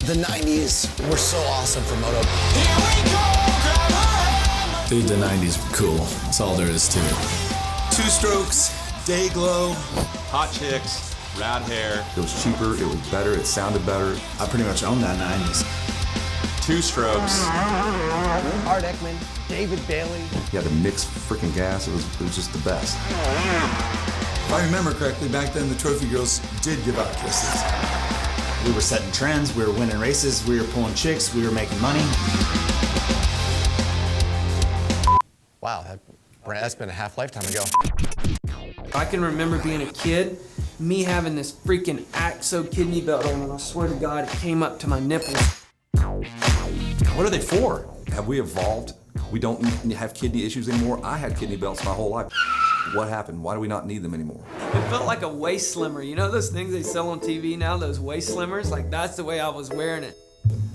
The 90s were so awesome for moto. Dude, the 90s were cool. That's all there is to it. Two strokes, day glow. Hot chicks, rad hair. It was cheaper, it was better, it sounded better. I pretty much owned that 90s. Two strokes. Art Ekman, David Bailey. You had to mix freaking gas, it was just the best. If I remember correctly, back then the trophy girls did give out kisses. We were setting trends, we were winning races, we were pulling chicks, we were making money. Wow, that's been a half lifetime ago. I can remember being a kid, me having this freaking Axo kidney belt on, and I swear to God, it came up to my nipples. What are they for? Have we evolved? We don't have kidney issues anymore? I had kidney belts my whole life. What happened? Why do we not need them anymore? It felt like a waist slimmer. You know those things they sell on TV now, those waist slimmers? Like, that's the way I was wearing it.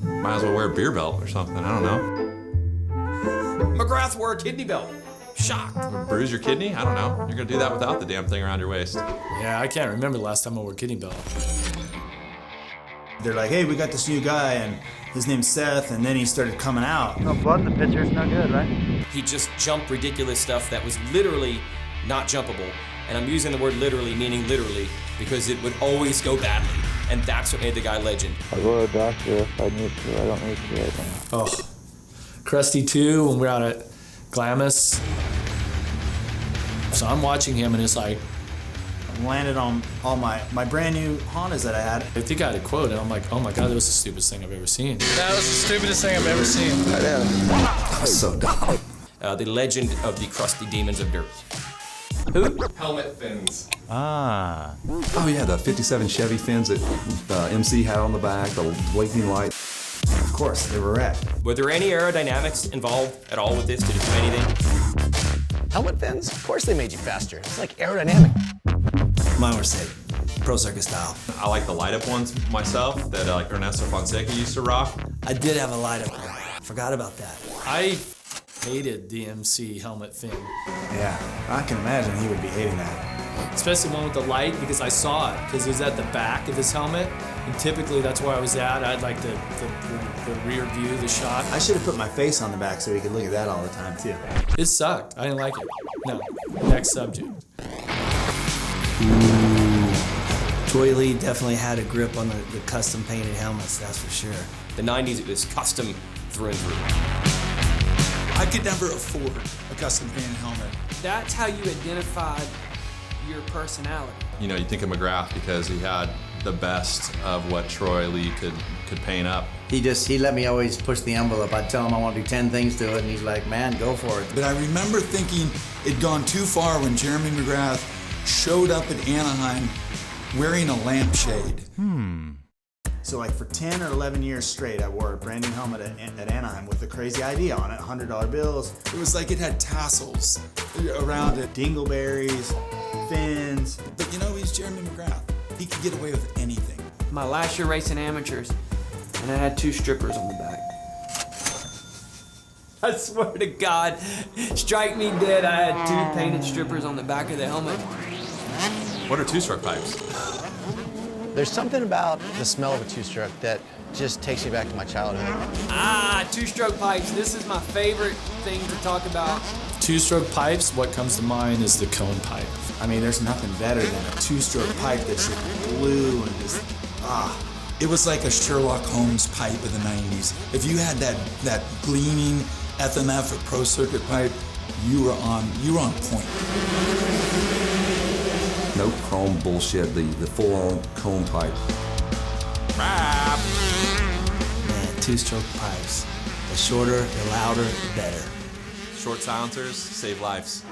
Might as well wear a beer belt or something, I don't know. McGrath wore a kidney belt. Shocked. Bruise your kidney? I don't know. You're gonna do that without the damn thing around your waist. Yeah, I can't remember the last time I wore a kidney belt. They're like, hey, we got this new guy, and his name's Seth, and then he started coming out. No blood in the picture, it's no good, right? He just jumped ridiculous stuff that was literally not jumpable. And I'm using the word literally, meaning literally, because it would always go badly. And that's what made the guy legend. I'll go to the doctor if I need to. I don't need to right now. Oh, Krusty 2 when we're out at Glamis. So I'm watching him and it's like, Landed on all my brand new Hondas that I had. I think I had a quote and I'm like, oh my God, that was the stupidest thing I've ever seen. That was the stupidest thing I've ever seen. That was so dumb. The legend of the crusty demons of dirt. Who? Helmet fins. Ah. Oh yeah, the 57 Chevy fins that MC had on the back, the blinking light. Of course, they were wrecked. Were there any aerodynamics involved at all with this? Did it do anything? Helmet fins? Of course they made you faster. It's like aerodynamic. Mine were safe. Pro circuit style. I like the light up ones myself that like Ernesto Fonseca used to rock. I did have a light up one. Forgot about that. I hated the MC helmet thing. Yeah, I can imagine he would be hating that. Especially the one with the light because I saw it because it was at the back of his helmet. And typically that's where I was at. I'd like the rear view, the shot. I should have put my face on the back so he could look at that all the time too. It sucked. I didn't like it. No. Next subject. Troy Lee definitely had a grip on the custom painted helmets, that's for sure. The 90s, it was custom through and through. I could never afford a custom painted helmet. That's how you identified your personality. You know, you think of McGrath because he had the best of what Troy Lee could paint up. He let me always push the envelope. I'd tell him I want to do 10 things to it, and he's like, man, go for it. But I remember thinking it'd gone too far when Jeremy McGrath showed up at Anaheim wearing a lampshade. So like for 10 or 11 years straight, I wore a brand new helmet at Anaheim with a crazy idea on it, $100 bills. It was like it had tassels around it, dingleberries, fins. But you know, he's Jeremy McGrath. He could get away with anything. My last year racing amateurs, and I had 2 strippers on the back. I swear to God, strike me dead, I had 2 painted strippers on the back of the helmet. What are two-stroke pipes? There's something about the smell of a two-stroke that just takes me back to my childhood. Ah, 2-stroke pipes. This is my favorite thing to talk about. 2-stroke pipes, what comes to mind is the cone pipe. I mean, there's nothing better than a 2-stroke pipe that's just blue and just, It was like a Sherlock Holmes pipe of the 90s. If you had that gleaming FMF or Pro Circuit pipe, you were on point. No chrome bullshit, the full-on cone pipe. Man, 2-stroke pipes. The shorter, the louder, the better. Short silencers save lives.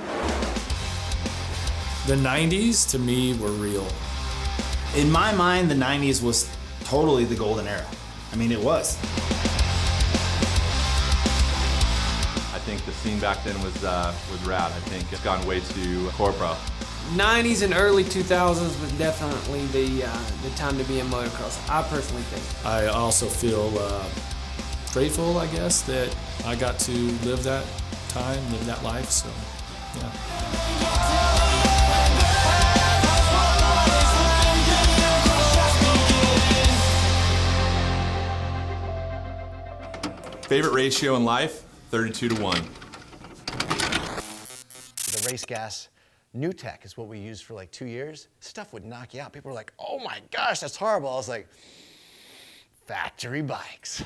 The 90s, to me, were real. In my mind, the 90s was totally the golden era. I mean, it was. I think the scene back then was rad. I think it's gone way too corpo. 90s and early 2000s was definitely the time to be in motocross, I personally think. I also feel grateful, I guess, that I got to live that time, live that life, so yeah. Favorite ratio in life, 32-1. The race gas new tech is what we used for like 2 years. Stuff would knock you out. People were like, oh my gosh, that's horrible. I was like, factory bikes.